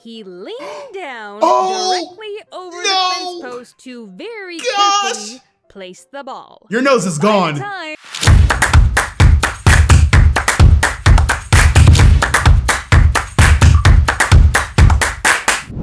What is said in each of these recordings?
He leaned down Oh, directly over no. the fence post to very Gosh. carefully place the ball. Your nose is By the gone. time-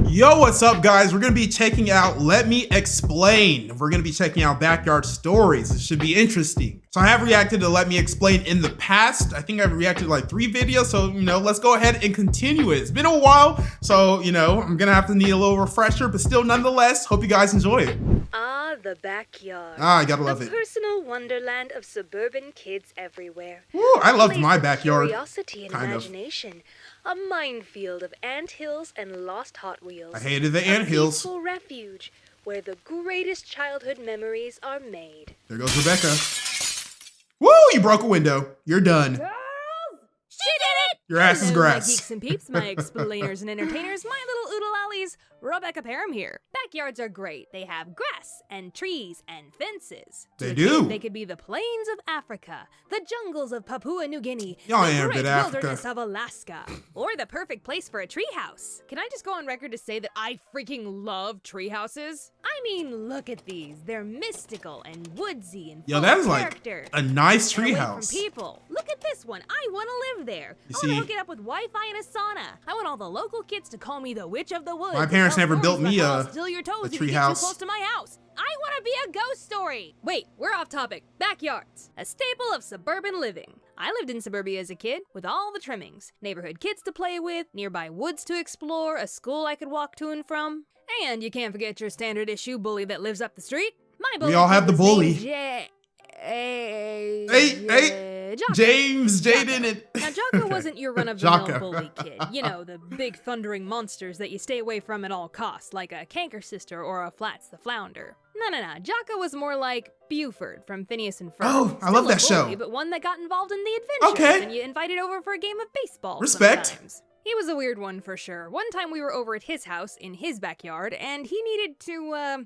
Yo, what's up, guys? We're gonna be checking out Let Me Explain. We're gonna be checking out Backyard Stories. It should be interesting. So I have reacted to Let Me Explain in the past. I think I've reacted to like 3 videos. So, let's go ahead and continue it. It's been a while. So, I'm gonna have to need a little refresher, but still nonetheless, hope you guys enjoy it. Ah, the backyard. I gotta love the it. personal wonderland of suburban kids everywhere. Ooh, I loved Place my of backyard. Curiosity and kind of. imagination. A minefield of anthills and lost Hot Wheels. I hated the A anthills. peaceful refuge where the greatest childhood memories are made. There goes Rebecca. Woo, you broke a window. You're done. She did it! Your ass is Hello, grass. My geeks and peeps, my explainers and entertainers, my little oodle ollies, Rebecca Parham here. Backyards are great. They have grass and trees and fences. To They a do. kid, they could be the plains of Africa, the jungles of Papua New Guinea, Y'all the ain't ever great been to Africa. wilderness of Alaska, or the perfect place for a treehouse. Can I just go on record to say that I freaking love treehouses? I mean, look at these. They're mystical and woodsy and Yo, full that of is like character. a nice Away from treehouse. people. Look at this one. I want to live there. You I want see- to hook it up with Wi-Fi and a sauna. I want all the local kids to call me the Witch of the Woods. My parents and tell never built stories me about how a- I'll steal your toes if you tree get house. too close to my house. I want to be a ghost story. Wait, we're off topic. Backyards, a staple of suburban living. I lived in suburbia as a kid with all the trimmings. Neighborhood kids to play with, nearby woods to explore, a school I could walk to and from. And you can't forget your standard issue bully that lives up the street. My bully all have the was named bully. Jocko. James, Jaden, and Now, Jocko Okay. wasn't your run-of-the-mill Jocko. bully kid. You know, the big thundering monsters that you stay away from at all costs, like a Canker Sister or a Flats the Flounder. No. Jocko was more like Buford from Phineas and Ferb. Oh, I Still love a that show. bully, but one that got involved in the adventures Okay. and you invited over for a game of baseball Respect. sometimes. He was a weird one for sure. One time we were over at his house in his backyard, and he needed to,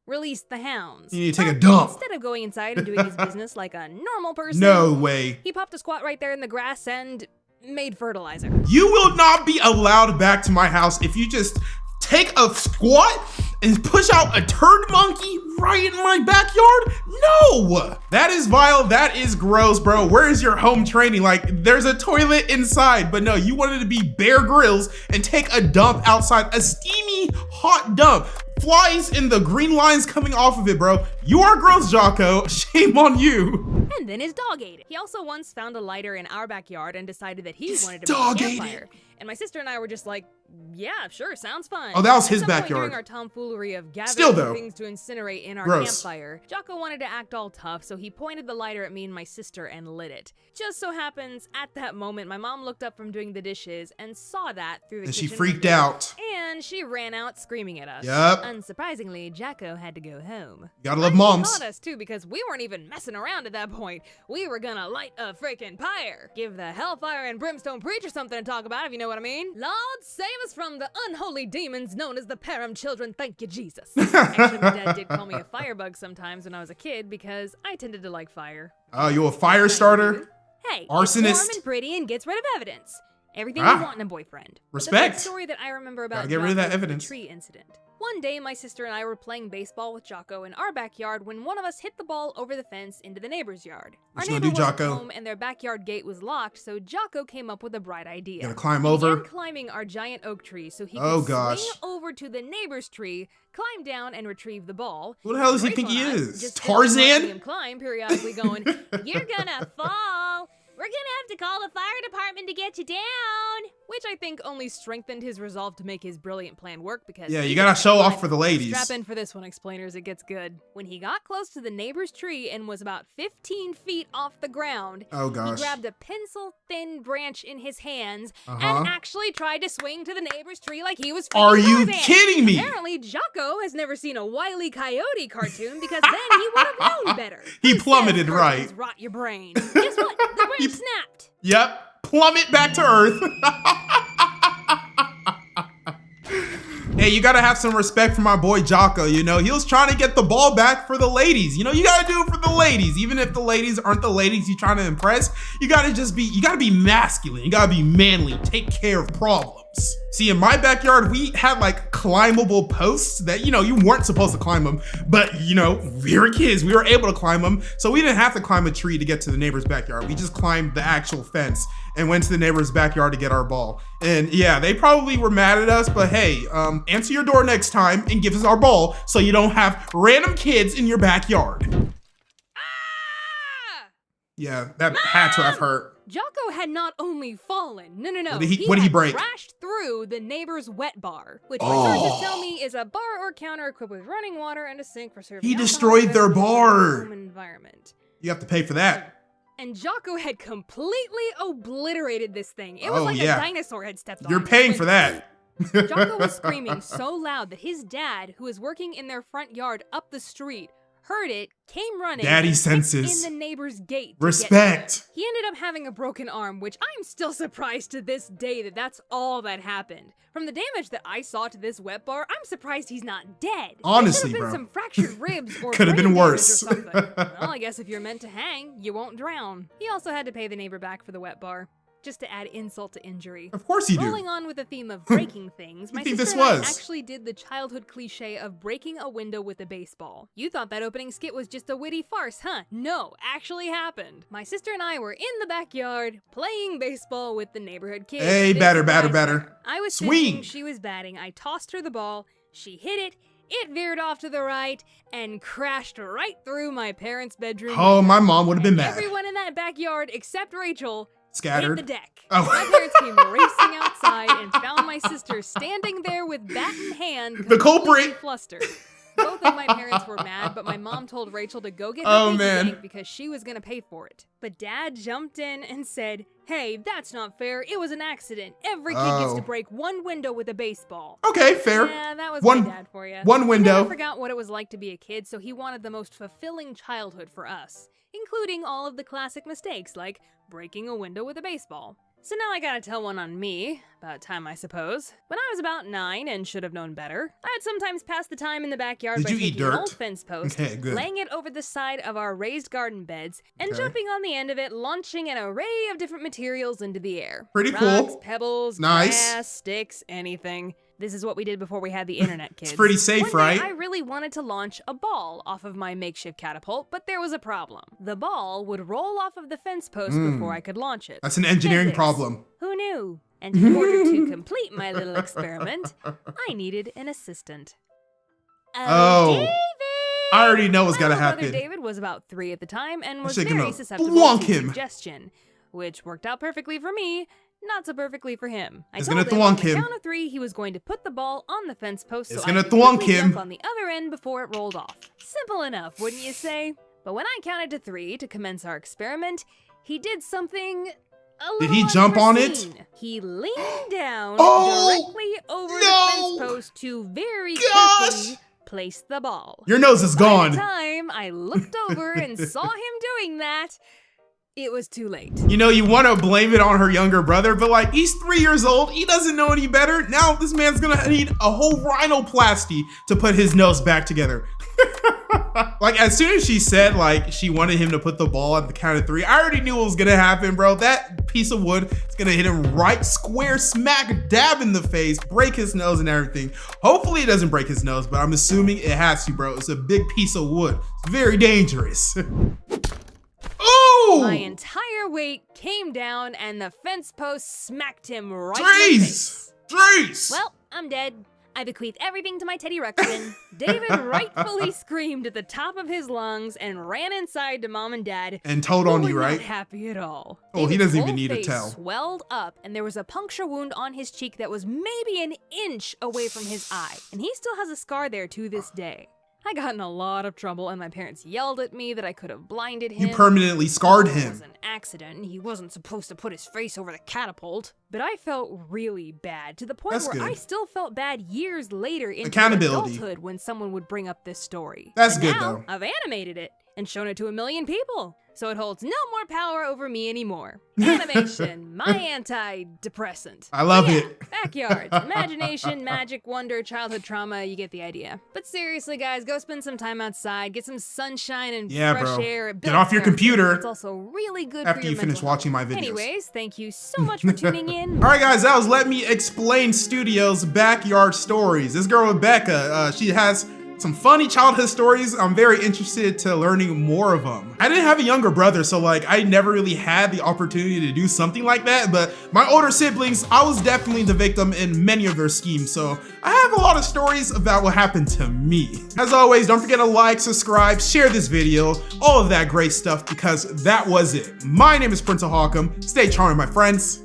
release the hounds. You need to take a But dump. Instead of going inside and doing his business like a normal person, No way. he popped a squat right there in the grass and made fertilizer. You will not be allowed back to my house if you just take a squat and push out a turd monkey right in my backyard? No! That is vile. That is gross, bro. Where is your home training? Like, there's a toilet inside, but no, you wanted to be Bear Grylls and take a dump outside, a steamy, hot dump. Flies in the green lines coming off of it, bro. You are gross, Jocko. Shame on you. And then his dog ate it. He also once found a lighter in our backyard and decided that he His wanted to make dog a ate campfire. And my sister and I were just like, yeah, sure, sounds fun. Oh, that was At his some point backyard. During our tomfoolery of Still, gathering though. things to incinerate in our Gross. campfire, Jocko wanted to act all tough, so he pointed the lighter at me and my sister and lit it. Just so happens, at that moment, my mom looked up from doing the dishes and saw that through the And she kitchen freaked window, out. And she ran out screaming at us. Yup. Unsurprisingly, Jocko had to go home. Gotta love She moms. taught us too because we weren't even messing around at that point. We were gonna light a freaking pyre. Give the hellfire and brimstone preacher something to talk about, if you know what I mean. Lord, save us from the unholy demons known as the Param children. Thank you, Jesus. Actually, my dad did call me a firebug sometimes when I was a kid because I tended to like fire. Oh, you a fire starter? Hey, it's Arsonist. warm and pretty and gets rid of evidence. Everything Ah. you want in a boyfriend. Respect. The story that I remember about Gotta get rid of that Jocko is the evidence. tree incident. One day, my sister and I were playing baseball with Jocko in our backyard when one of us hit the ball over the fence into the neighbor's yard. What Our you gonna neighbor do, wasn't Jocko? home and their backyard gate was locked, so Jocko came up with a bright idea. Gotta climb He over. began climbing our giant oak tree so he Oh, could gosh. swing over to the neighbor's tree, climb down, and retrieve the ball. Who the hell does he Rachel think he and I is? just did a Tarzan? medium climb periodically going, "You're gonna fall. We're gonna have to call the fire department to get you down." Which I think only strengthened his resolve to make his brilliant plan work because Yeah, he you gotta was show fine. off for the ladies. Strap in for this one, explainers. It gets good. When he got close to the neighbor's tree and was about 15 feet off the ground, Oh, he gosh. grabbed a pencil-thin branch in his hands Uh-huh. and actually tried to swing to the neighbor's tree like he was Are freaking you Tarzan. kidding me? Apparently, Jocko has never seen a Wile E. Coyote cartoon because then he would have known better. He Who says plummeted cartoons right. Rot your brain. Guess what? The He- branch snapped. Yep. Plummet back to earth. Hey, you gotta have some respect for my boy Jocko, He was trying to get the ball back for the ladies. You gotta do it for the ladies. Even if the ladies aren't the ladies you're trying to impress, you gotta be masculine. You gotta be manly. Take care of problems. posts. See, in my backyard, we had like climbable posts that, you know, you weren't supposed to climb them, but you know, we were kids, we were able to climb them. So we didn't have to climb a tree to get to the neighbor's backyard. We just climbed the actual fence and went to the neighbor's backyard to get our ball. And yeah, they probably were mad at us, but hey, answer your door next time and give us our ball so you don't have random kids in your backyard. Yeah, that had to have hurt. Jocko had not only fallen, no. What did he break? Crashed through the neighbor's wet bar, which my sources tell me is a bar or counter equipped with running water and a sink for serving. He destroyed their bar. Environment. You have to pay for that. And Jocko had completely obliterated this thing. It was like a dinosaur had stepped on it. You're paying for that. Jocko was screaming so loud that his dad, who was working in their front yard up the street, heard it, came running, Daddy and senses. in the neighbor's gate. Respect. He ended up having a broken arm, which I'm still surprised to this day that that's all that happened. From the damage that I saw to this wet bar, I'm surprised he's not dead. Honestly, there could have been some fractured ribs or could have been worse. Or something. Well, I guess if you're meant to hang, you won't drown. He also had to pay the neighbor back for the wet bar. Just to add insult to injury. Of course you do. Rolling on with the theme of breaking things, my sister and I actually did the childhood cliche of breaking a window with a baseball. You thought that opening skit was just a witty farce, huh? No, actually happened. My sister and I were in the backyard playing baseball with the neighborhood kids. Hey, batter. I was swing. pitching, she was batting. I tossed her the ball, she hit it, it veered off to the right and crashed right through my parents' bedroom. Oh, my mom would have been mad. Everyone in that backyard except Rachel scattered. hit the deck. Oh. My parents came racing outside and found my sister standing there with bat in hand, the culprit, flustered. Both of my parents were mad, but my mom told Rachel to go get her piggy bank because she was gonna pay for it. But Dad jumped in and said, "Hey, that's not fair. It was an accident. Every kid gets to break one window with a baseball." Okay, fair. Yeah, that was my dad for you. One window. I forgot what it was like to be a kid, so he wanted the most fulfilling childhood for us, including all of the classic mistakes like breaking a window with a baseball. So now I gotta tell one on me. About time, I suppose. When I was about 9 and should have known better, I'd sometimes pass the time in the backyard by taking an old fence post, laying it over the side of our raised garden beds, and jumping on the end of it, launching an array of different materials into the air. Pretty Rocks, cool. Pebbles, Nice. grass, sticks, anything. This is what we did before we had the internet, kids. It's pretty safe, One day, right? I really wanted to launch a ball off of my makeshift catapult, but there was a problem. The ball would roll off of the fence post before I could launch it. That's an engineering Physics. problem. Who knew? And in order to complete my little experiment, I needed an assistant. Oh. David! I already know what's gonna My little brother happen. David was about 3 at the time and was She's very gonna susceptible thwonk to him. suggestion, which worked out perfectly for me, not so perfectly for him. I It's told gonna him on thwonk the him. count of 3 he was going to put the ball on the fence post It's so gonna I could thwonk quickly him. jump on the other end before it rolled off. Simple enough, wouldn't you say? But when I counted to 3 to commence our experiment, he did something Did he jump on it? unforeseen. He leaned down Oh, directly over no. the fence post to very Gosh. carefully place the ball. Your nose is By gone. the time I looked over and saw him doing that, it was too late. You know, you want to blame it on her younger brother, but like, he's 3 years old. He doesn't know any better. Now this man's gonna need a whole rhinoplasty to put his nose back together. Like, as soon as she said, like, she wanted him to put the ball at the count of 3, I already knew what was gonna happen, bro. That piece of wood is gonna hit him right square smack dab in the face, break his nose and everything. Hopefully it doesn't break his nose, but I'm assuming it has to, bro. It's a big piece of wood. It's very dangerous. Ooh! My entire weight came down and the fence post smacked him right in the face. Drees! Well, I'm dead. I bequeath everything to my Teddy Ruxpin. David rightfully screamed at the top of his lungs and ran inside to Mom and Dad. And told on you, Not right? happy at all. Oh, he David's doesn't even whole need to face tell. Swelled up, and there was a puncture wound on his cheek that was maybe an inch away from his eye, and he still has a scar there to this day. I got in a lot of trouble, and my parents yelled at me that I could have blinded him. You permanently scarred It was him. an accident, and he wasn't supposed to put his face over the catapult. But I felt really bad, to the point That's where good. I still felt bad years later into Accountability. adulthood when someone would bring up this story. That's And good, now, though. I've animated it. and shown it to 1 million people. So it holds no more power over me anymore. Animation, my antidepressant. I love Yeah, it. Backyards, imagination, magic, wonder, childhood trauma, you get the idea. But seriously, guys, go spend some time outside, get some sunshine and Yeah, fresh bro. air. Get off your computer It's also really good for after your you finish mental watching my health. videos. Anyways, thank you so much for tuning in. All right, guys, that was Let Me Explain Studios Backyard Stories. This girl, Rebecca, she has some funny childhood stories. I'm very interested to learning more of them. I didn't have a younger brother, so like I never really had the opportunity to do something like that, but my older siblings, I was definitely the victim in many of their schemes, so I have a lot of stories about what happened to me. As always, don't forget to like, subscribe, share this video, all of that great stuff, because that was it. My name is Prince of Hawcom. Stay charming, my friends.